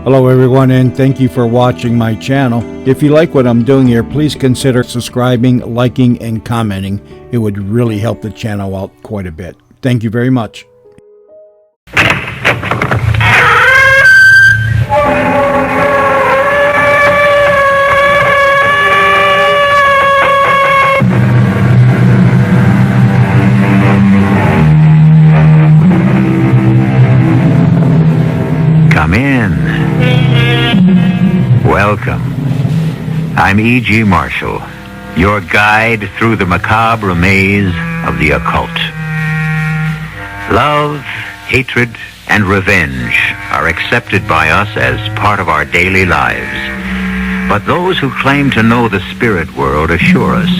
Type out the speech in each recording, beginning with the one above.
Hello everyone, and thank you for watching my channel. If you like what I'm doing here, please consider subscribing, liking, and commenting. It would really help the channel out quite a bit. Thank you very much. Come in. Welcome. I'm E.G. Marshall, your guide through the macabre maze of the occult. Love, hatred, and revenge are accepted by us as part of our daily lives. But those who claim to know the spirit world assure us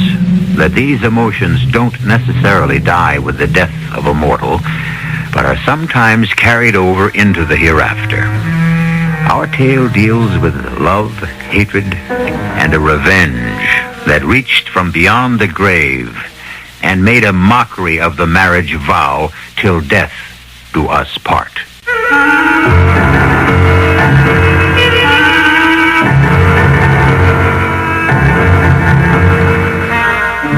that these emotions don't necessarily die with the death of a mortal, but are sometimes carried over into the hereafter. Our tale deals with love, hatred, and a revenge that reached from beyond the grave and made a mockery of the marriage vow till death do us part.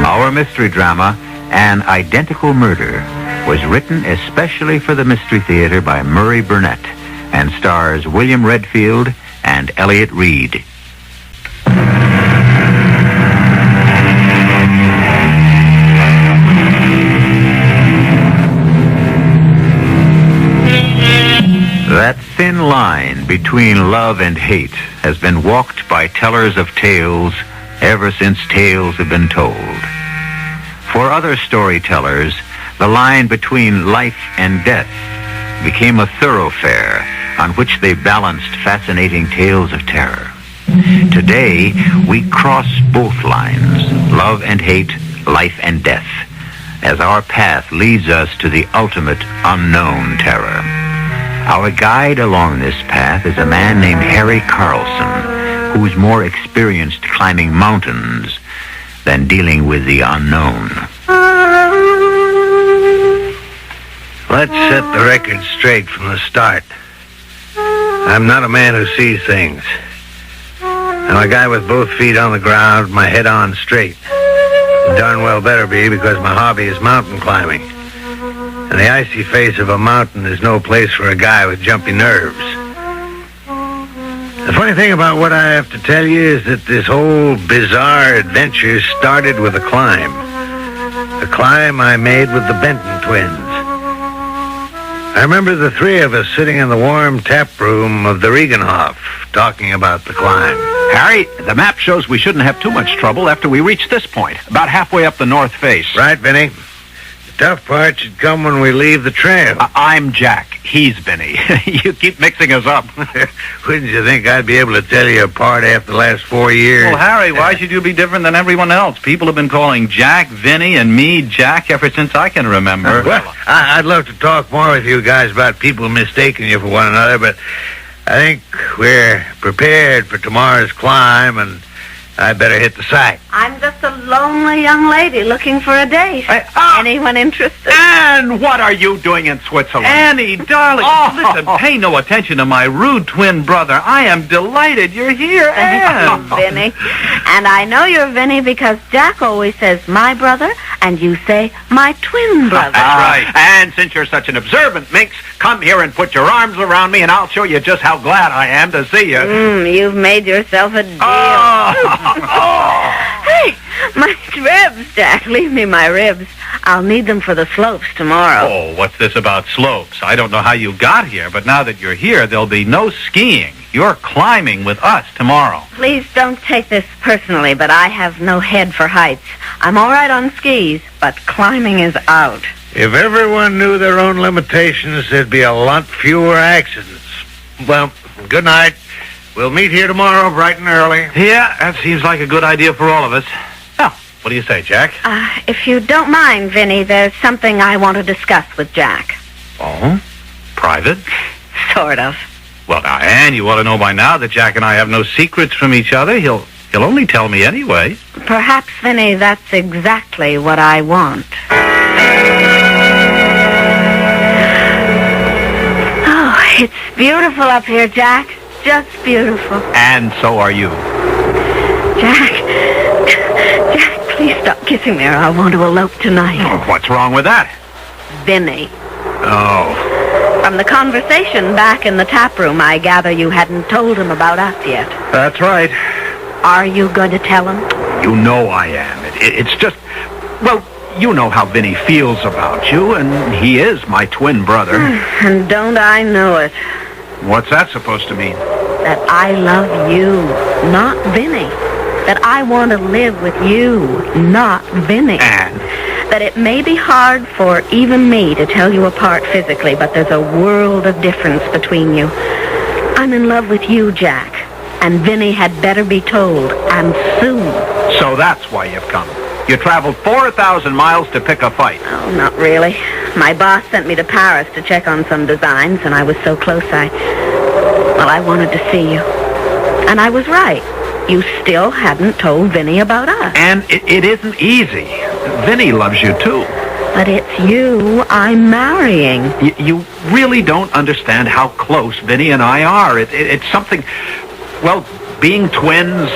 Our mystery drama, An Identical Murder, was written especially for the Mystery Theater by Murray Burnett and stars William Redfield and Elliott Reed. That thin line between love and hate has been walked by tellers of tales ever since tales have been told. For other storytellers, the line between life and death became a thoroughfare on which they balanced fascinating tales of terror. Today, we cross both lines, love and hate, life and death, as our path leads us to the ultimate unknown terror. Our guide along this path is a man named Harry Carlson, who's more experienced climbing mountains than dealing with the unknown. Let's set the record straight from the start. I'm not a man who sees things. I'm a guy with both feet on the ground, my head on straight. Darn well better be, because my hobby is mountain climbing. And the icy face of a mountain is no place for a guy with jumpy nerves. The funny thing about what I have to tell you is that this whole bizarre adventure started with a climb. A climb I made with the Benton twins. I remember the three of us sitting in the warm tap room of the Regenhof talking about the climb. Harry, the map shows we shouldn't have too much trouble after we reach this point, about halfway up the north face. Right, Vinny. The tough part should come when we leave the trail. I'm Jack. He's Vinny. You keep mixing us up. Wouldn't you think I'd be able to tell you apart after the last 4 years? Well, Harry, why should you be different than everyone else? People have been calling Jack Vinny and me Jack ever since I can remember. Well, I'd love to talk more with you guys about people mistaking you for one another, but I think we're prepared for tomorrow's climb, and I'd better hit the site. I'm just a lonely young lady looking for a date. Anyone interested? And what are you doing in Switzerland? Annie, darling, listen, pay no attention to my rude twin brother. I am delighted you're here, Anne. Vinny. And I know you're Vinny because Jack always says my brother, and you say my twin brother. That's right. And since you're such an observant minx, come here and put your arms around me, and I'll show you just how glad I am to see you. You've made yourself a deal. Hey, my ribs, Jack. Leave me my ribs. I'll need them for the slopes tomorrow. Oh, what's this about slopes? I don't know how you got here, but now that you're here, there'll be no skiing. You're climbing with us tomorrow. Please don't take this personally, but I have no head for heights. I'm all right on skis, but climbing is out. If everyone knew their own limitations, there'd be a lot fewer accidents. Well, good night. We'll meet here tomorrow bright and early. Yeah, that seems like a good idea for all of us. Now, what do you say, Jack? If you don't mind, Vinny, there's something I want to discuss with Jack. Oh? Private? Sort of. Well, now, Anne, you ought to know by now that Jack and I have no secrets from each other. He'll only tell me anyway. Perhaps, Vinny, that's exactly what I want. Oh, it's beautiful up here, Jack. just beautiful. And so are you. Jack, please stop kissing me or I want to elope tonight. Oh, what's wrong with that? Vinny. Oh. From the conversation back in the tap room, I gather you hadn't told him about us yet. That's right. Are you going to tell him? You know I am. It's just... Well, you know how Vinny feels about you, and he is my twin brother. And don't I know it? What's that supposed to mean? That I love you, not Vinny. That I want to live with you, not Vinny. And? That it may be hard for even me to tell you apart physically, but there's a world of difference between you. I'm in love with you, Jack, and Vinny had better be told, and soon. So that's why you've come. You traveled 4,000 miles to pick a fight. Oh, not really. My boss sent me to Paris to check on some designs, and I was so close I wanted to see you. And I was right. You still hadn't told Vinny about us. And it isn't easy. Vinny loves you, too. But it's you I'm marrying. You really don't understand how close Vinny and I are. It's something... Well, being twins...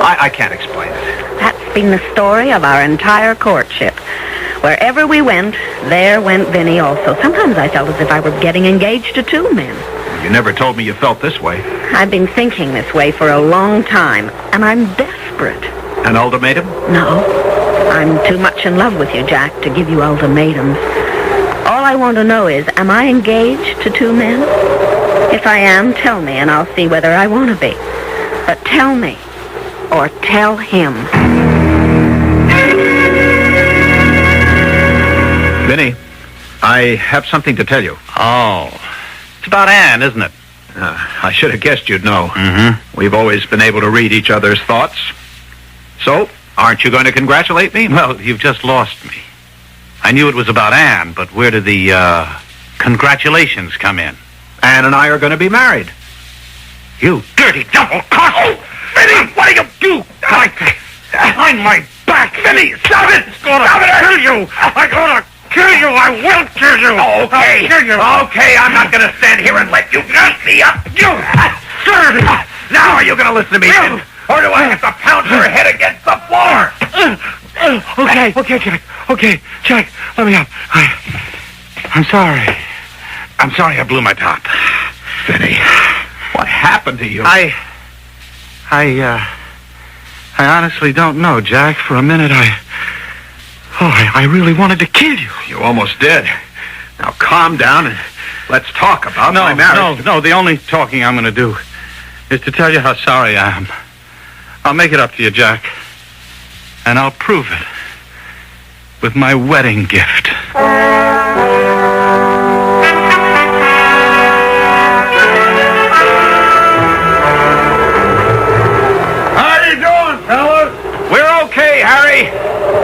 I can't explain it. That's been the story of our entire courtship. Wherever we went, there went Vinny also. Sometimes I felt as if I were getting engaged to two men. You never told me you felt this way. I've been thinking this way for a long time, and I'm desperate. An ultimatum? No. I'm too much in love with you, Jack, to give you ultimatums. All I want to know is, am I engaged to two men? If I am, tell me, and I'll see whether I want to be. But tell me, or tell him. Vinny, I have something to tell you. Oh. It's about Anne, isn't it? I should have guessed you'd know. Mm-hmm. We've always been able to read each other's thoughts. So, aren't you going to congratulate me? Well, you've just lost me. I knew it was about Anne, but where did the, congratulations come in? Anne and I are going to be married. You dirty double cuss! Oh, Vinny, what do you do? Behind my back! Vinny, stop it! I'm gonna kill you! I'm gonna kill you! I will kill you! Okay. I'll kill you! Okay, I'm not going to stand here and let you beat me up. You! Now are you going to listen to me, then? Or do I have to pound your head against the floor? Okay, Jack. Okay, Jack, let me up. I'm sorry. I'm sorry I blew my top. Vinny, what happened to you? I honestly don't know, Jack. For a minute, I really wanted to kill you. You almost did. Now calm down and let's talk about my marriage. No, the only talking I'm going to do is to tell you how sorry I am. I'll make it up to you, Jack. And I'll prove it with my wedding gift. How you doing, fellas? We're okay, Harry.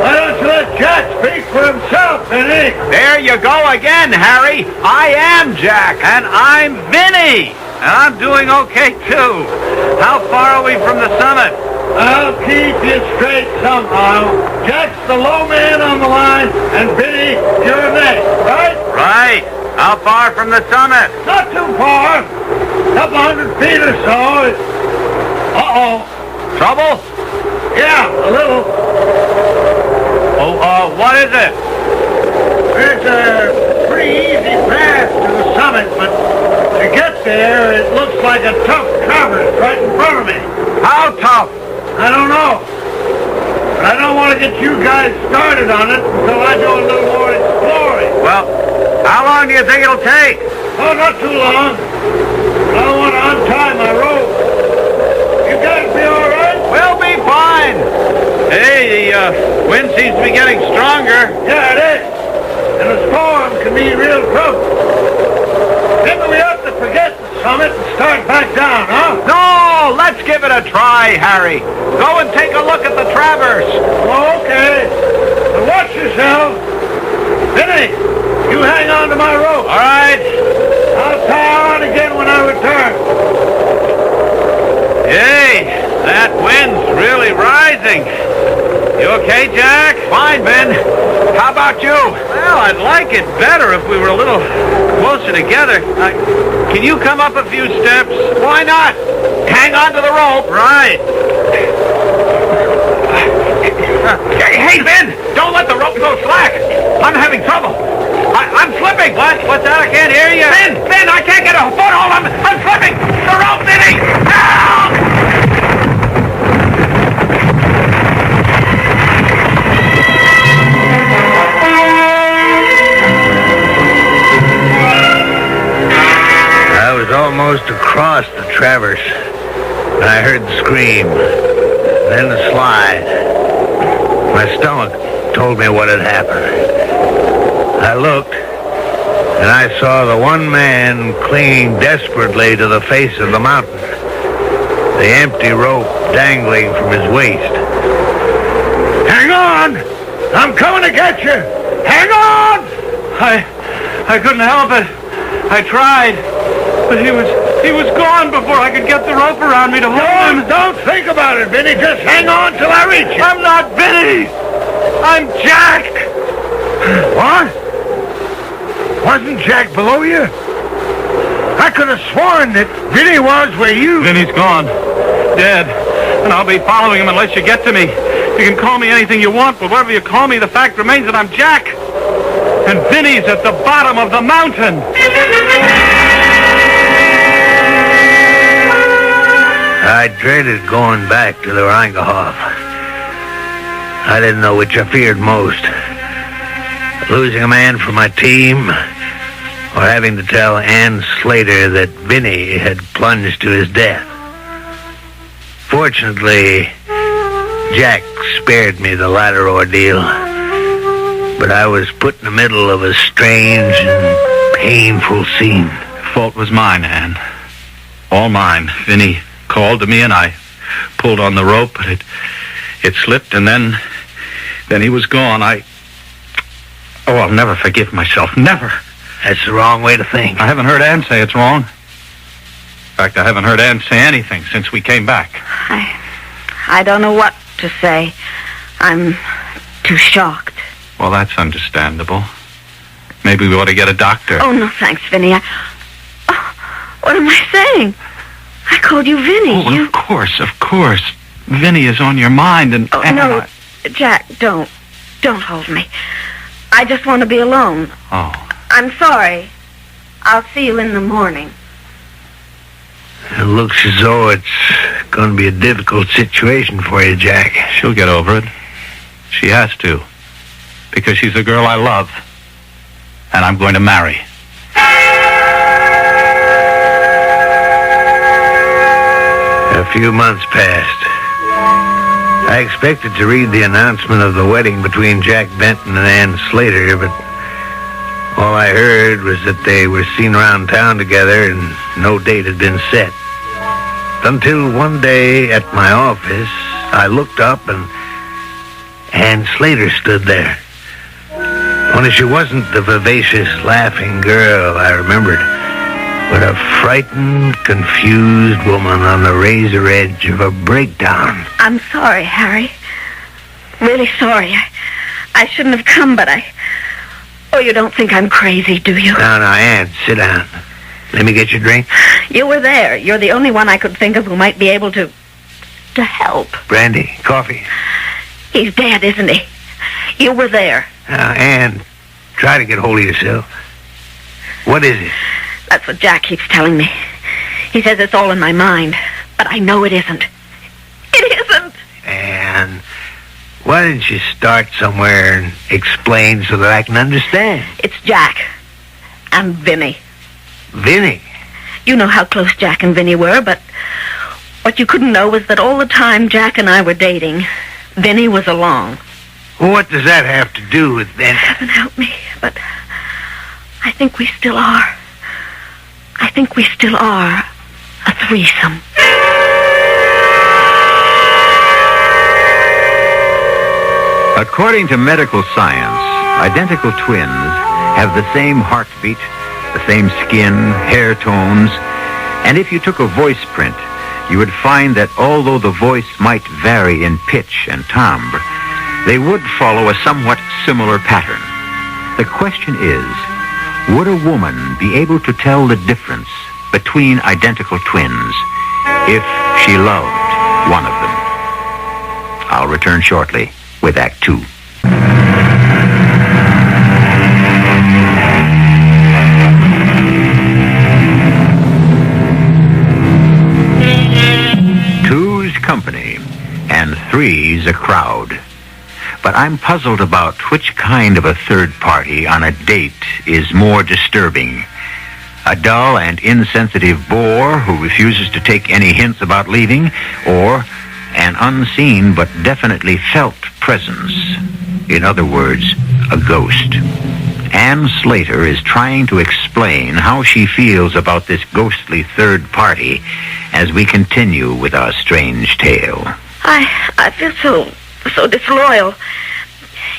Why don't you let Jack speak for himself, Vinny? There you go again, Harry. I am Jack. And I'm Vinny. And I'm doing okay, too. How far are we from the summit? I'll keep you straight somehow. Jack's the low man on the line, and Vinny, you're next, right? Right. How far from the summit? Not too far. Couple 100 feet or so. Uh-oh. Trouble? Yeah, a little. Oh, what is it? There's a pretty easy path to the summit, but to get there, it looks like a tough traverse right in front of me. How tough? I don't know. But I don't want to get you guys started on it until I do a little more exploring. Well, how long do you think it'll take? Oh, not too long. I don't want to untie my rope. You guys be all right? We'll be fine. Hey, the wind seems to be getting stronger. Yeah, it is. And a storm can be real trouble. Maybe we have to forget the summit and start back down, huh? No, let's give it a try, Harry. Go and take a look at the traverse. Okay. But watch yourself. Vinny, you hang on to my rope. All right. I'll tie on again when I return. Hey, that wind's really rising. You okay, Jack? Fine, Ben. How about you? Well, I'd like it better if we were a little closer together. Can you come up a few steps? Why not? Hang on to the rope. Right. Hey, Ben, don't let the rope go slack. I'm having trouble. I'm slipping. What's that? I can't hear you. Ben, I can't get a foothold. I'm slipping. The rope, Vinny. Help! I was almost across the traverse when I heard the scream, then the slide. My stomach told me what had happened. I looked, and I saw the one man clinging desperately to the face of the mountain, the empty rope dangling from his waist. Hang on! I'm coming to get you! Hang on! I couldn't help it. I tried, but he was gone before I could get the rope around me to hold him. Don't think about it, Vinny. Just hang on till I reach you. I'm not Vinny. I'm Jack. What? Wasn't Jack below you? I could have sworn that Vinny was where you... Vinny's gone. Dead. And I'll be following him unless you get to me. You can call me anything you want, but whatever you call me, the fact remains that I'm Jack. And Vinny's at the bottom of the mountain. I dreaded going back to the Reingehof. I didn't know which I feared most. Losing a man from my team, or having to tell Ann Slater that Vinny had plunged to his death. Fortunately, Jack spared me the latter ordeal, but I was put in the middle of a strange and painful scene. The fault was mine, Ann. All mine. Vinny called to me and I pulled on the rope, but it slipped, and then he was gone. I'll never forgive myself. Never. That's the wrong way to think. I haven't heard Ann say it's wrong. In fact, I haven't heard Ann say anything since we came back. I don't know what to say. I'm too shocked. Well, that's understandable. Maybe we ought to get a doctor. Oh, no, thanks, Vinny. What am I saying? I called you Vinny. Oh, of course. Vinny is on your mind, and... Oh, no, Jack, don't hold me. I just want to be alone. Oh. I'm sorry. I'll see you in the morning. It looks as though it's going to be a difficult situation for you, Jack. She'll get over it. She has to. Because she's a girl I love. And I'm going to marry. A few months passed. I expected to read the announcement of the wedding between Jack Benton and Ann Slater, but all I heard was that they were seen around town together and no date had been set. Until one day at my office, I looked up and Ann Slater stood there. Only she wasn't the vivacious, laughing girl I remembered, but a frightened, confused woman on the razor edge of a breakdown. I'm sorry, Harry. Really sorry. I shouldn't have come, but Oh, you don't think I'm crazy, do you? No, Ann, sit down. Let me get you a drink. You were there. You're the only one I could think of who might be able to help. Brandy, coffee. He's dead, isn't he? You were there. Ann, try to get hold of yourself. What is it? That's what Jack keeps telling me. He says it's all in my mind, but I know it isn't. It isn't! Ann, why didn't you start somewhere and explain so that I can understand? It's Jack. And Vinny. Vinny? You know how close Jack and Vinny were, but what you couldn't know was that all the time Jack and I were dating, Vinny was along. Well, what does that have to do with Vinny? Heaven help me, but I think we still are. I think we still are a threesome. According to medical science, identical twins have the same heartbeat, the same skin, hair tones, and if you took a voice print, you would find that although the voice might vary in pitch and timbre, they would follow a somewhat similar pattern. The question is, would a woman be able to tell the difference between identical twins if she loved one of them? I'll return shortly with Act 2. Two's company and three's a crowd. But I'm puzzled about which kind of a third party on a date is more disturbing. A dull and insensitive bore who refuses to take any hints about leaving, or an unseen but definitely felt presence. In other words, a ghost. Ann Slater is trying to explain how she feels about this ghostly third party as we continue with our strange tale. I feel so disloyal.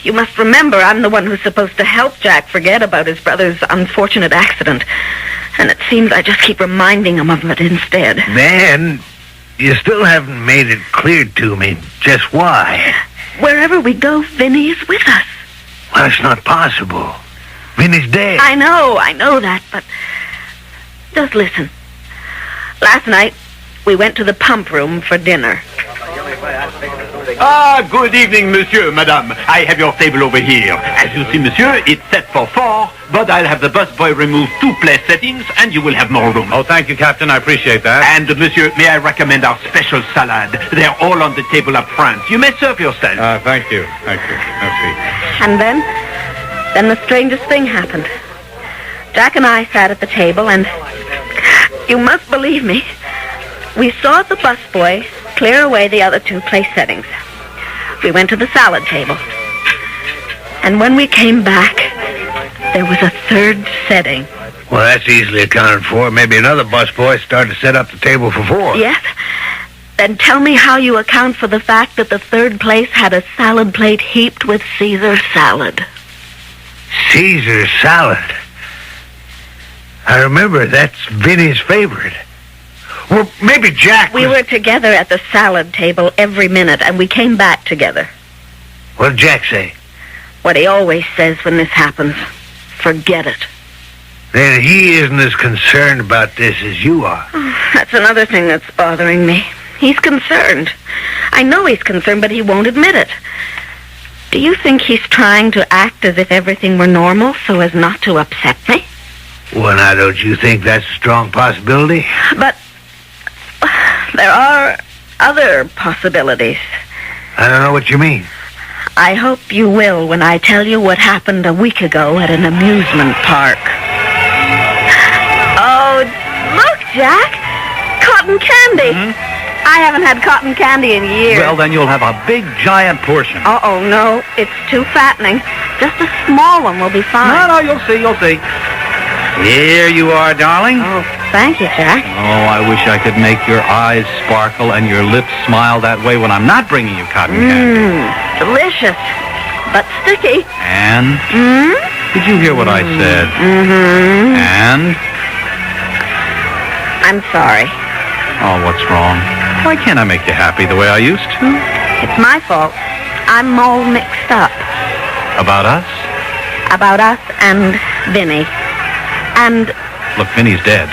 You must remember I'm the one who's supposed to help Jack forget about his brother's unfortunate accident. And it seems I just keep reminding him of it instead. Man, you still haven't made it clear to me just why. Wherever we go, Vinny is with us. Well, it's not possible. Vinny's dead. I know that, but just listen. Last night, we went to the pump room for dinner. Ah, good evening, monsieur, madame. I have your table over here. As you see, monsieur, it's set for 4, but I'll have the busboy remove 2 place settings, and you will have more room. Oh, thank you, Captain. I appreciate that. And, monsieur, may I recommend our special salad? They're all on the table up front. You may serve yourself. Thank you. Merci. And then the strangest thing happened. Jack and I sat at the table, and you must believe me, we saw the busboy clear away the other 2 place settings. We went to the salad table. And when we came back, there was a 3rd setting. Well, that's easily accounted for. Maybe another busboy started to set up the table for 4. Yes? Then tell me how you account for the fact that the 3rd place had a salad plate heaped with Caesar salad. Caesar salad? I remember, that's Vinny's favorite. Well, maybe Jack We were together at the salad table every minute, and we came back together. What did Jack say? What he always says when this happens. Forget it. Then he isn't as concerned about this as you are. That's another thing that's bothering me. He's concerned. I know he's concerned, but he won't admit it. Do you think he's trying to act as if everything were normal so as not to upset me? Well, now, don't you think that's a strong possibility? But there are other possibilities. I don't know what you mean. I hope you will when I tell you what happened a week ago at an amusement park. Oh, look, Jack. Cotton candy. Mm-hmm. I haven't had cotton candy in years. Well, then you'll have a big, giant portion. Uh-oh, no. It's too fattening. Just a small one will be fine. No, you'll see. Here you are, darling. Oh, thank you, Jack. Oh, I wish I could make your eyes sparkle and your lips smile that way when I'm not bringing you cotton candy. Delicious, but sticky. And? Did you hear what I said? And? I'm sorry. Oh, what's wrong? Why can't I make you happy the way I used to? It's my fault. I'm all mixed up. About us? About us and Vinny. And Look, Vinny's dead.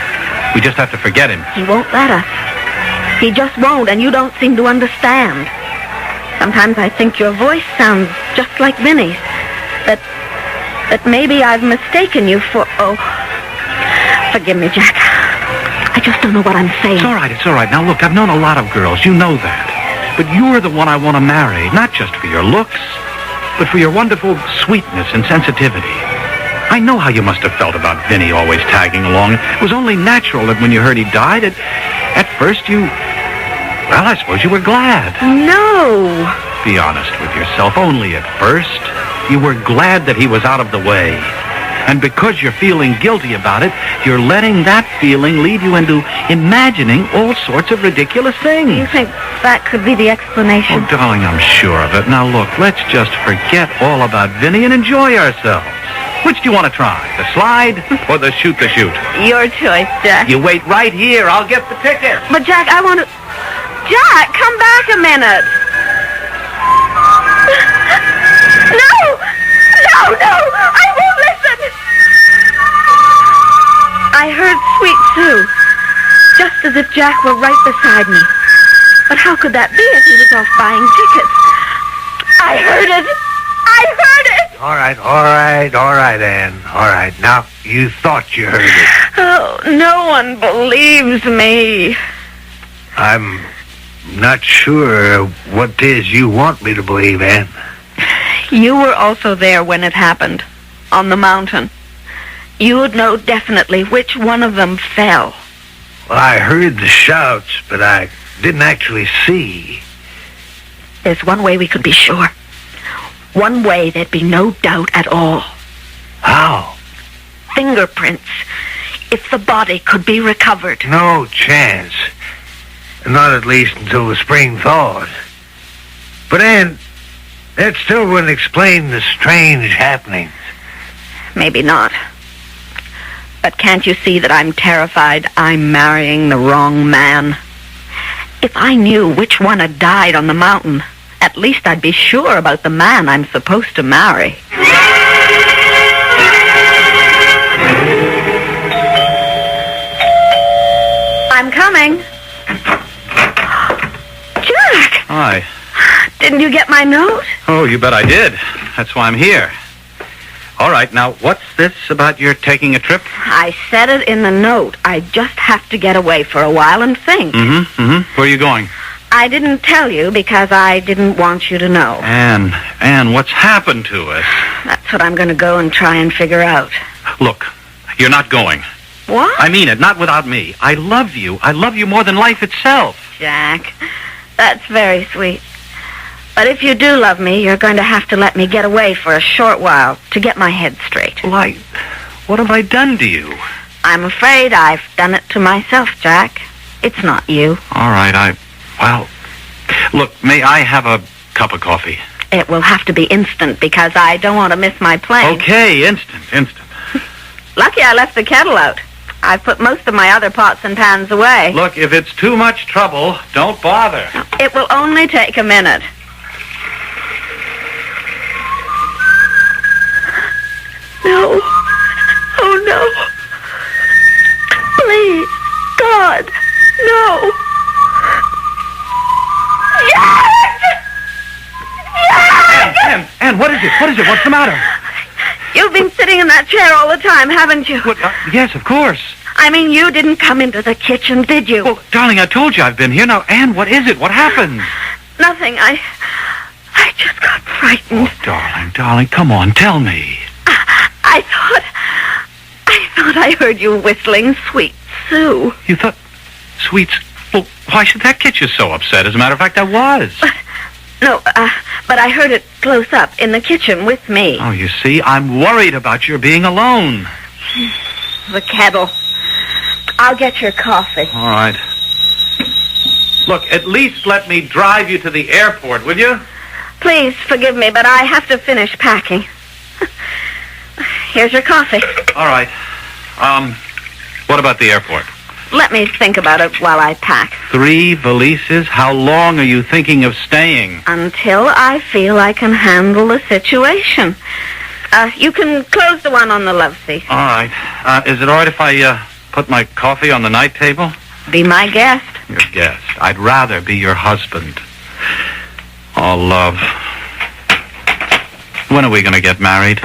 We just have to forget him. he won't let us. He just won't, and you don't seem to understand. Sometimes I think your voice sounds just like Vinny's. That maybe I've mistaken you for... Oh, forgive me, Jack. I just don't know what I'm saying. It's all right. Now, look, I've known a lot of girls. You know that. But you're the one I want to marry, not just for your looks, but for your wonderful sweetness and sensitivity. I know how you must have felt about Vinny always tagging along. It was only natural that when you heard he died, at first you... Well, I suppose you were glad. No. Be honest with yourself. Only at first. You were glad that he was out of the way. And because you're feeling guilty about it, you're letting that feeling lead you into imagining all sorts of ridiculous things. You think that could be the explanation? Oh, darling, I'm sure of it. Now, look, let's just forget all about Vinny and enjoy ourselves. Which do you want to try? The slide or the shoot the chute? Your choice, Jack. You wait right here. I'll get the ticket. But, Jack, I want to... Jack, come back a minute. No! No! I won't listen! I heard Sweet Sue, just as if Jack were right beside me. But how could that be if he was off buying tickets? I heard it! I heard it! All right, Ann. All right. Now, you thought you heard it. Oh, no one believes me. I'm not sure what it is you want me to believe, Ann. You were also there when it happened, on the mountain. You would know definitely which one of them fell. Well, I heard the shouts, but I didn't actually see. There's one way we could be sure. One way there'd be no doubt at all. How? Fingerprints. If the body could be recovered. No chance. Not at least until the spring thaws. But, Ann, that still wouldn't explain the strange happenings. Maybe not. But can't you see that I'm terrified I'm marrying the wrong man? If I knew which one had died on the mountain, at least I'd be sure about the man I'm supposed to marry. I'm coming. Jack! Hi. Didn't you get my note? Oh, you bet I did. That's why I'm here. All right, now, what's this about your taking a trip? I said it in the note. I just have to get away for a while and think. Where are you going? I didn't tell you because I didn't want you to know. Ann, what's happened to us? That's what I'm going to go and try and figure out. Look, you're not going. What? I mean it, not without me. I love you. I love you more than life itself. Jack, that's very sweet. But if you do love me, you're going to have to let me get away for a short while to get my head straight. Well, what have I done to you? I'm afraid I've done it to myself, Jack. It's not you. All right, well, look, may I have a cup of coffee? It will have to be instant because I don't want to miss my plane. Okay, instant. Lucky I left the kettle out. I've put most of my other pots and pans away. Look, if it's too much trouble, don't bother. It will only take a minute. No. Oh, no. Please, God, no. Yes! Yes! Ann, what is it? What is it? What's the matter? You've been sitting in that chair all the time, haven't you? What, yes, of course. I mean, you didn't come into the kitchen, did you? Well, darling, I told you I've been here. Now, Ann, what is it? What happened? Nothing. I just got frightened. Oh, darling, come on, tell me. I thought I heard you whistling Sweet Sue. You thought Sweets... Well, why should that get you so upset? As a matter of fact, I was. No, but I heard it close up in the kitchen with me. Oh, you see, I'm worried about your being alone. The kettle. I'll get your coffee. All right. Look, at least let me drive you to the airport, will you? Please forgive me, but I have to finish packing. Here's your coffee. All right. What about the airport? Let me think about it while I pack. 3 valises? How long are you thinking of staying? Until I feel I can handle the situation. You can close the one on the love seat. All right. Is it all right if I put my coffee on the night table? Be my guest. Your guest. I'd rather be your husband. Oh, love. When are we going to get married?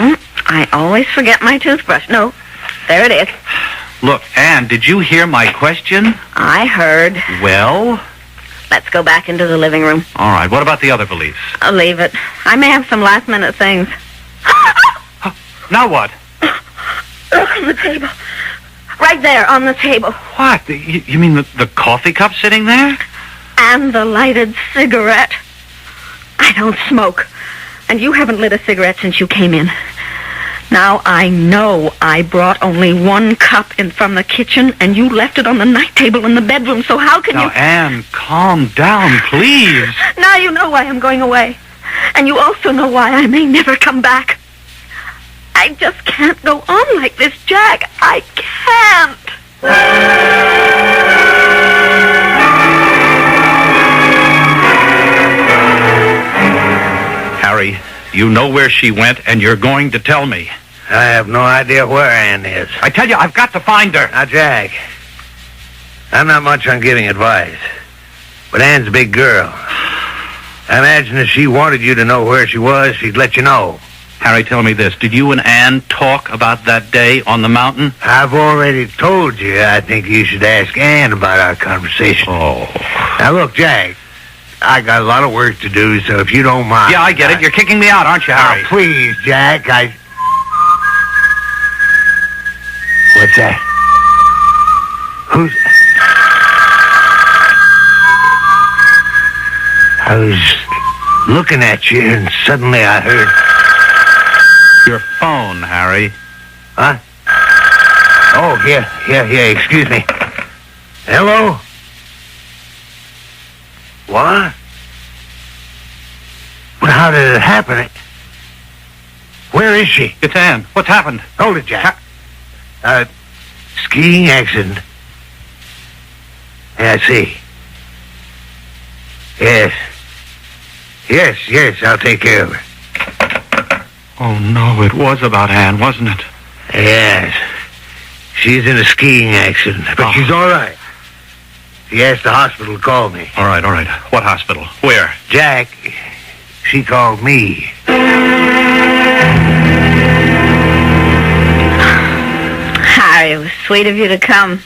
I always forget my toothbrush. No, there it is. Look, Ann, did you hear my question? I heard. Well? Let's go back into the living room. All right. What about the other valise? I'll leave it. I may have some last-minute things. Now what? Look on the table. Right there on the table. What? You mean the coffee cup sitting there? And the lighted cigarette. I don't smoke. And you haven't lit a cigarette since you came in. Now I know I brought only 1 cup in from the kitchen, and you left it on the night table in the bedroom, so how can you... Now, Ann, calm down, please. Now you know why I'm going away. And you also know why I may never come back. I just can't go on like this, Jack. I can't. Harry, You know where she went, and you're going to tell me. I have no idea where Ann is. I tell you, I've got to find her. Now, Jack, I'm not much on giving advice, but Ann's a big girl. I imagine if she wanted you to know where she was, she'd let you know. Harry, tell me this. Did you and Ann talk about that day on the mountain? I've already told you I think you should ask Ann about our conversation. Oh. Now, look, Jack, I got a lot of work to do, so if you don't mind... Yeah, I get it. You're kicking me out, aren't you, Harry? Oh, please, Jack, What's that? Who's... I was looking at you, and suddenly I heard... Your phone, Harry. Huh? Oh, yeah, excuse me. Hello? What? Well, how did it happen? Where is she? It's Ann. What's happened? Hold it, Jack. Skiing accident. Yeah, I see. Yes, I'll take care of her. Oh, no, it was about Ann, wasn't it? Yes. She's in a skiing accident, but she's all right. She asked the hospital to call me. All right. What hospital? Where? Jack, she called me. Harry, it was sweet of you to come.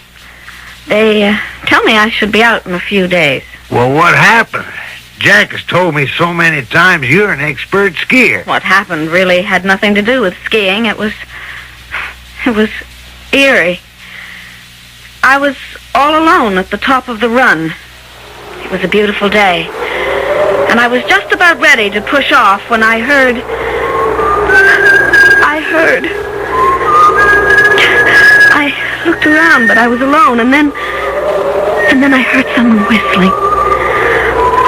They tell me I should be out in a few days. Well, what happened? Jack has told me so many times you're an expert skier. What happened really had nothing to do with skiing. It was eerie. I was all alone at the top of the run. It was a beautiful day. And I was just about ready to push off when I heard... I looked around, but I was alone, and then I heard someone whistling.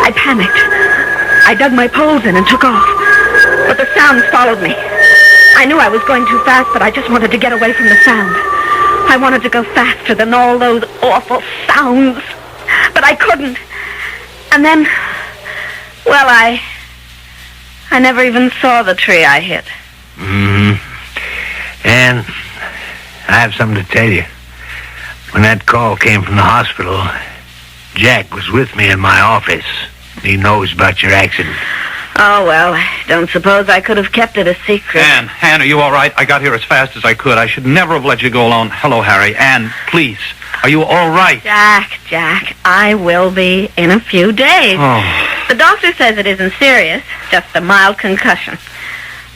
I panicked. I dug my poles in and took off. But the sounds followed me. I knew I was going too fast, but I just wanted to get away from the sound. I wanted to go faster than all those awful sounds. But I couldn't. And then, well, I never even saw the tree I hit. And I have something to tell you. When that call came from the hospital, Jack was with me in my office. He knows about your accident. Oh, well, I don't suppose I could have kept it a secret. Ann, are you all right? I got here as fast as I could. I should never have let you go alone. Hello, Harry. Ann, please. Are you all right? Jack, I will be in a few days. Oh. The doctor says it isn't serious, just a mild concussion.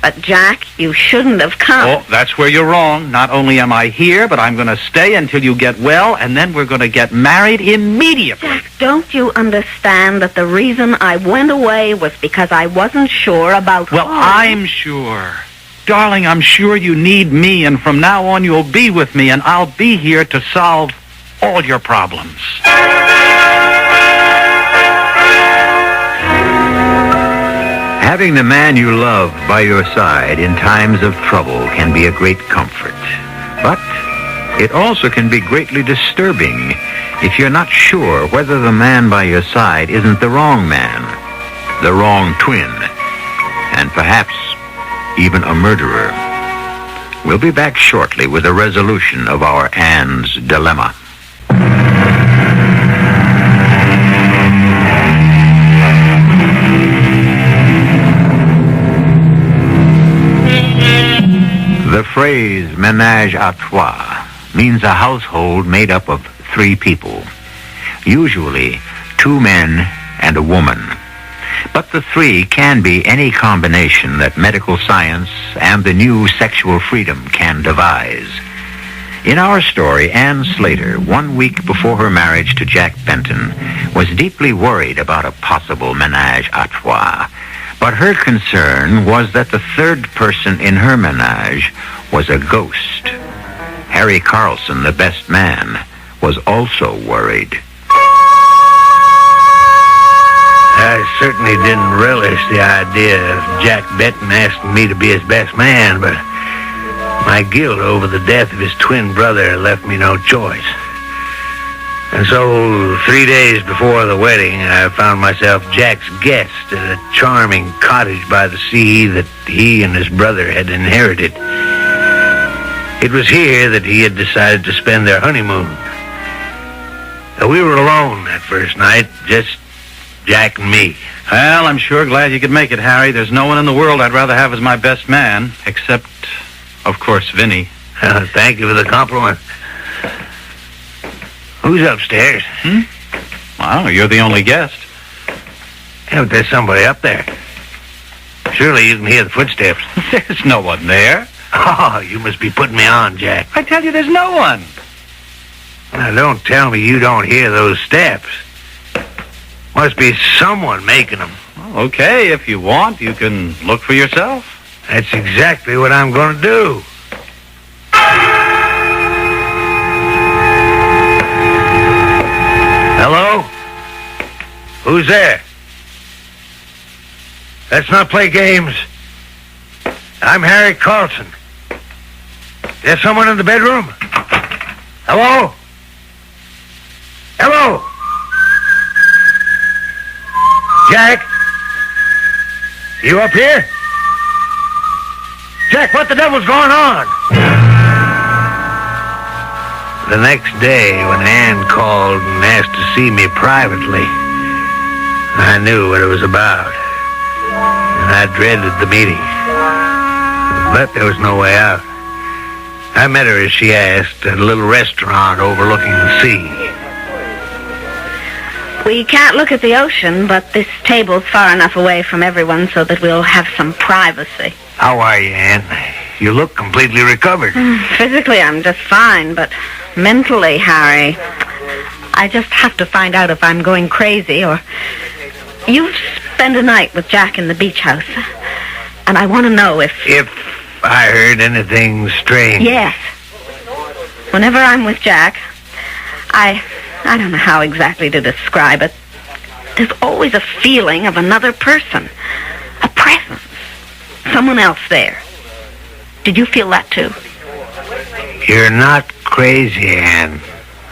But, Jack, you shouldn't have come. Oh, that's where you're wrong. Not only am I here, but I'm going to stay until you get well, and then we're going to get married immediately. Jack, don't you understand that the reason I went away was because I wasn't sure about... Well, I'm sure. Darling, I'm sure you need me, and from now on you'll be with me, and I'll be here to solve all your problems. Having the man you love by your side in times of trouble can be a great comfort. But it also can be greatly disturbing if you're not sure whether the man by your side isn't the wrong man, the wrong twin, and perhaps even a murderer. We'll be back shortly with a resolution of our Ann's dilemma. The phrase ménage à trois means a household made up of 3 people, usually 2 men and a woman. But the 3 can be any combination that medical science and the new sexual freedom can devise. In our story, Ann Slater, 1 week before her marriage to Jack Benton, was deeply worried about a possible ménage à trois. But her concern was that the 3rd person in her menage was a ghost. Harry Carlson, the best man, was also worried. I certainly didn't relish the idea of Jack Benton asking me to be his best man, but my guilt over the death of his twin brother left me no choice. And so 3 days before the wedding, I found myself Jack's guest at a charming cottage by the sea that he and his brother had inherited. It was here that he had decided to spend their honeymoon. We were alone that first night, just Jack and me. Well, I'm sure glad you could make it, Harry. There's no one in the world I'd rather have as my best man, except, of course, Vinny. Thank you for the compliment. Who's upstairs? Well, you're the only guest. Yeah, but there's somebody up there. Surely you can hear the footsteps. There's no one there. Oh, you must be putting me on, Jack. I tell you, there's no one. Now, don't tell me you don't hear those steps. Must be someone making them. Well, okay, if you want, you can look for yourself. That's exactly what I'm going to do. Hello? Who's there? Let's not play games. I'm Harry Carlson. There's someone in the bedroom? Hello? Hello? Jack? You up here? Jack, what the devil's going on? The next day, when Ann called and asked to see me privately, I knew what it was about. And I dreaded the meeting. But there was no way out. I met her as she asked at a little restaurant overlooking the sea. We can't look at the ocean, but this table's far enough away from everyone so that we'll have some privacy. How are you, Ann? You look completely recovered. Physically, I'm just fine, but mentally, Harry, I just have to find out if I'm going crazy or... You've spent a night with Jack in the beach house, and I want to know if... If I heard anything strange. Yes. Whenever I'm with Jack, I don't know how exactly to describe it. There's always a feeling of another person, a presence, someone else there. Did you feel that too? You're not crazy, Ann.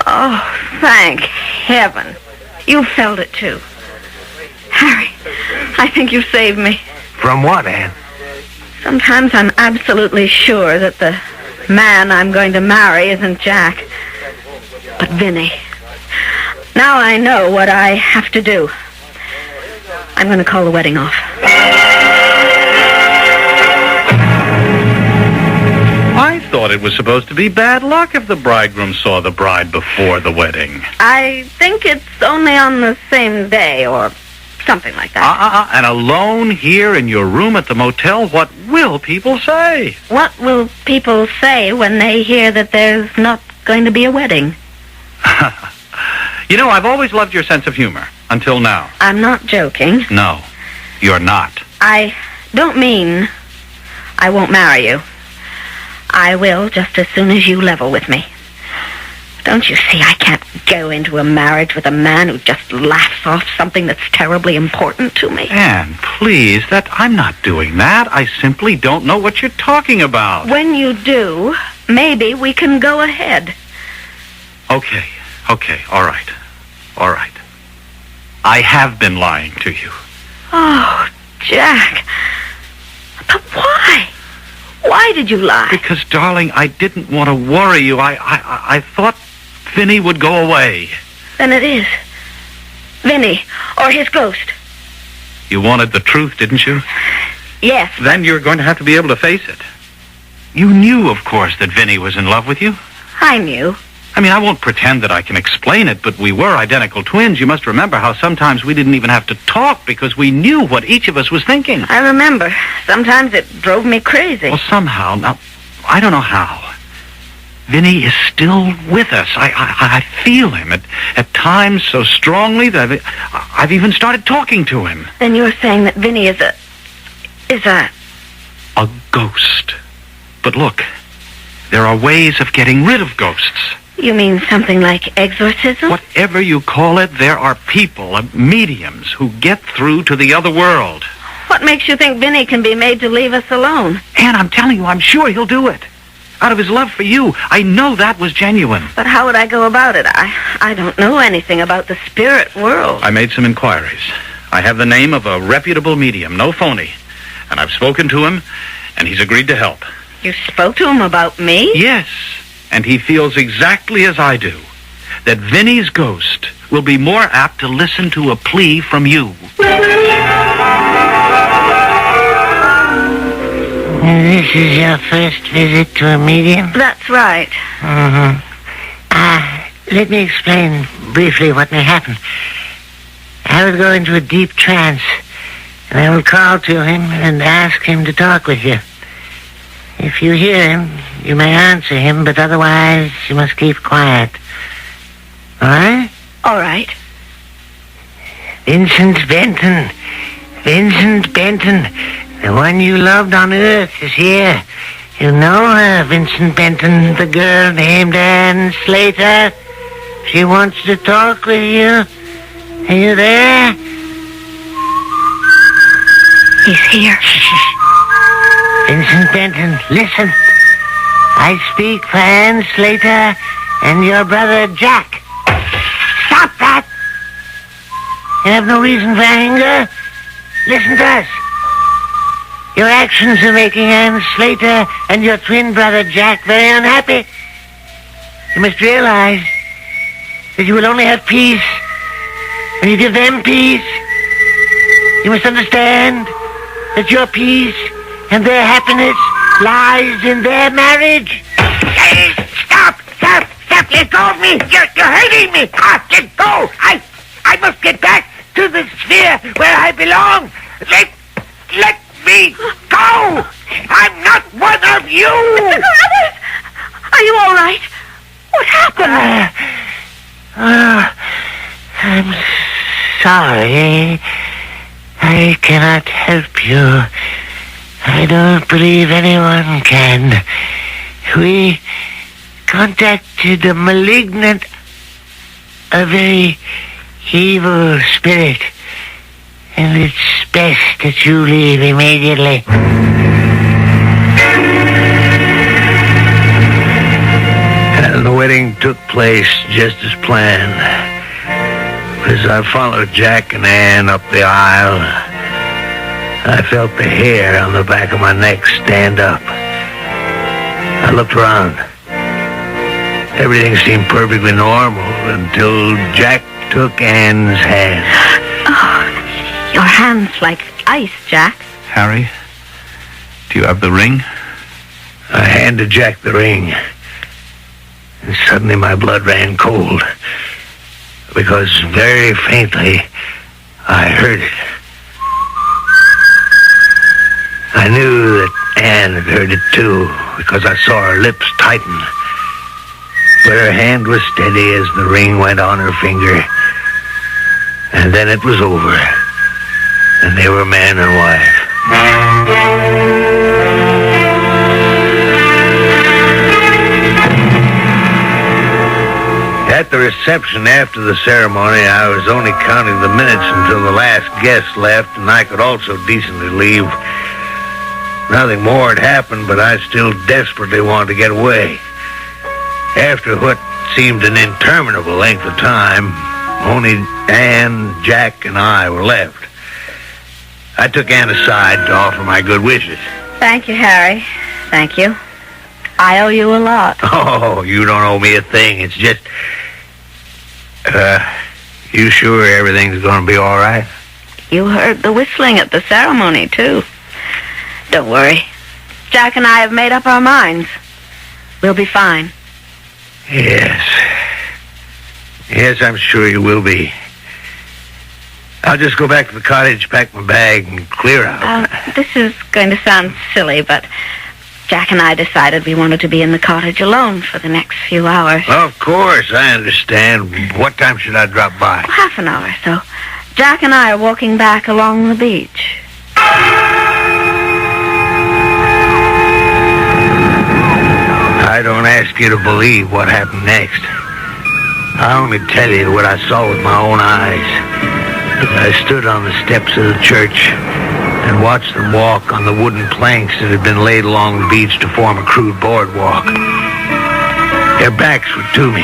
Oh, thank heaven. You felt it too. Harry, I think you saved me. From what, Ann? Sometimes I'm absolutely sure that the man I'm going to marry isn't Jack, but Vinny. Now I know what I have to do. I'm going to call the wedding off. I thought it was supposed to be bad luck if the bridegroom saw the bride before the wedding. I think it's only on the same day or something like that. And alone here in your room at the motel, what will people say? What will people say when they hear that there's not going to be a wedding? You know, I've always loved your sense of humor, until now. I'm not joking. No, you're not. I don't mean I won't marry you. I will just as soon as you level with me. Don't you see I can't go into a marriage with a man who just laughs off something that's terribly important to me? Anne, please, I'm not doing that. I simply don't know what you're talking about. When you do, maybe we can go ahead. Okay, all right. I have been lying to you. Oh, Jack. But why? Why did you lie? Because, darling, I didn't want to worry you. I thought Vinny would go away. Then it is. Vinny, or his ghost. You wanted the truth, didn't you? Yes. Then you're going to have to be able to face it. You knew, of course, that Vinny was in love with you. I knew. I mean, I won't pretend that I can explain it, but we were identical twins. You must remember how sometimes we didn't even have to talk because we knew what each of us was thinking. I remember. Sometimes it drove me crazy. Well, somehow, now, I don't know how. Vinny is still with us. I feel him at times so strongly that I've even started talking to him. Then you're saying that Vinny is a ghost. But look, there are ways of getting rid of ghosts. You mean something like exorcism? Whatever you call it, there are people, mediums, who get through to the other world. What makes you think Vinny can be made to leave us alone? And I'm telling you, I'm sure he'll do it. out of his love for you. I know that was genuine. But how would I go about it? I don't know anything about the spirit world. I made some inquiries. I have the name of a reputable medium, no phony. And I've spoken to him, and he's agreed to help. You spoke to him about me? Yes, and he feels exactly as I do, that Vinny's ghost will be more apt to listen to a plea from you. This is your first visit to a medium? That's right. Mm-hmm. Let me explain briefly what may happen. I will go into a deep trance, and I will call to him and ask him to talk with you. If you hear him, you may answer him, but otherwise you must keep quiet. All right? All right. Vincent Benton. Vincent Benton. The one you loved on Earth is here. You know her, Vincent Benton, the girl named Anne Slater. She wants to talk with you. Are you there? He's here. Vincent Benton, listen. I speak for Anne Slater and your brother Jack. Stop that! You have no reason for anger. Listen to us. Your actions are making Anne Slater and your twin brother Jack very unhappy. You must realize that you will only have peace when you give them peace. You must understand that your peace and their happiness lies in their marriage. Hey, stop! Let go of me! You're hurting me! Let go! I must get back to the sphere where I belong. Let me go! I'm not one of you! Mr. Carruthers! Are you all right? What happened? I'm sorry. I cannot help you. I don't believe anyone can. We contacted a very evil spirit. And it's best that you leave immediately. And the wedding took place just as planned. As I followed Jack and Ann up the aisle, I felt the hair on the back of my neck stand up. I looked around. Everything seemed perfectly normal until Jack took Ann's hand. Oh, your hand's like ice, Jack. Harry, do you have the ring? I handed Jack the ring, and suddenly my blood ran cold, because very faintly I heard it. I knew that Anne had heard it too, because I saw her lips tighten. But her hand was steady as the ring went on her finger. And then it was over, and they were man and wife. At the reception after the ceremony, I was only counting the minutes until the last guest left, and I could also decently leave. Nothing more had happened, but I still desperately wanted to get away. After what seemed an interminable length of time, only Anne, Jack, and I were left. I took Anne aside to offer my good wishes. Thank you, Harry. Thank you. I owe you a lot. Oh, you don't owe me a thing. It's just... you sure everything's going to be all right? You heard the whistling at the ceremony, too. Don't worry. Jack and I have made up our minds. We'll be fine. Yes. Yes, I'm sure you will be. I'll just go back to the cottage, pack my bag, and clear out. This is going to sound silly, but Jack and I decided we wanted to be in the cottage alone for the next few hours. Of course, I understand. What time should I drop by? Half an hour or so. Jack and I are walking back along the beach. I don't ask you to believe what happened next. I only tell you what I saw with my own eyes. I stood on the steps of the church, and watched them walk on the wooden planks that had been laid along the beach to form a crude boardwalk. Their backs were to me,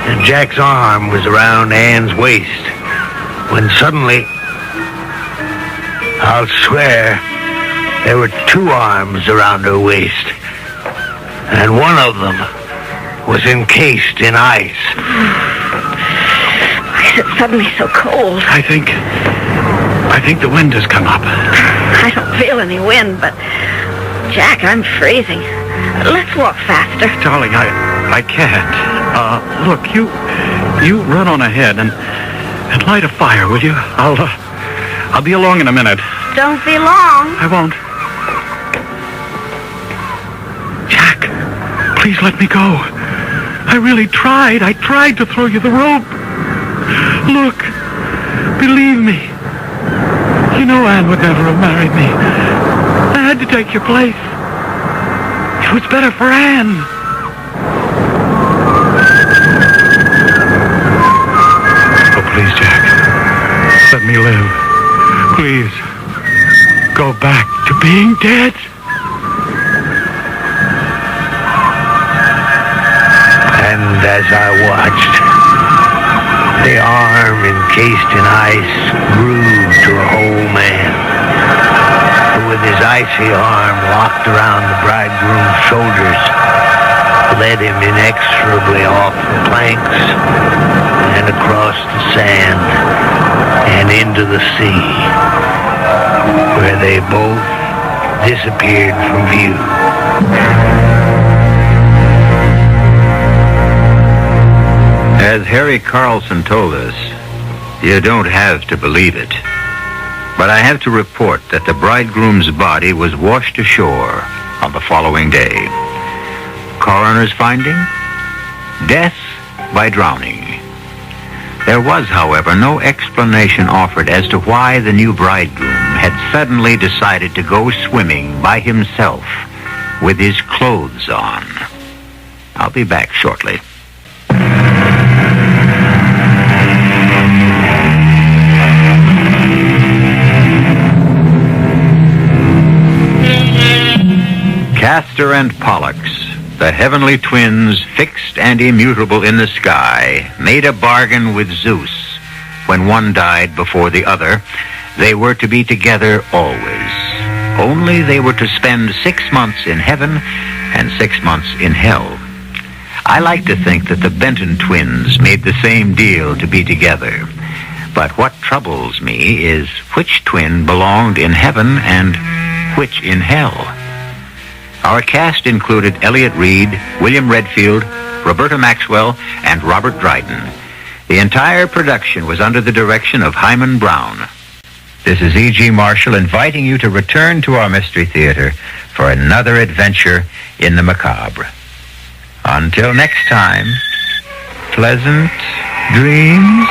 and Jack's arm was around Ann's waist, when suddenly, I'll swear, there were two arms around her waist, and one of them was encased in ice. Why is it suddenly so cold? I think the wind has come up. I don't feel any wind, but Jack, I'm freezing. Let's walk faster. Darling, I can't. Look, you run on ahead and light a fire, will you? I'll be along in a minute. Don't be long. I won't. Jack, please let me go. I really tried. I tried to throw you the rope. Look, believe me. You know Anne would never have married me. I had to take your place. It was better for Anne. Oh, please, Jack. Let me live. Please. Go back to being dead. And as I watched, the arm encased in ice grew to a whole man, who with his icy arm locked around the bridegroom's shoulders, led him inexorably off the planks and across the sand and into the sea, where they both disappeared from view. As Harry Carlson told us, you don't have to believe it. But I have to report that the bridegroom's body was washed ashore on the following day. Coroner's finding? Death by drowning. There was, however, no explanation offered as to why the new bridegroom had suddenly decided to go swimming by himself with his clothes on. I'll be back shortly. Castor and Pollux, the heavenly twins fixed and immutable in the sky, made a bargain with Zeus. When one died before the other, they were to be together always. Only they were to spend 6 months in heaven and 6 months in hell. I like to think that the Benton twins made the same deal to be together. But what troubles me is which twin belonged in heaven and which in hell. Our cast included Elliot Reed, William Redfield, Roberta Maxwell, and Robert Dryden. The entire production was under the direction of Hyman Brown. This is E.G. Marshall inviting you to return to our Mystery Theater for another adventure in the macabre. Until next time, pleasant dreams.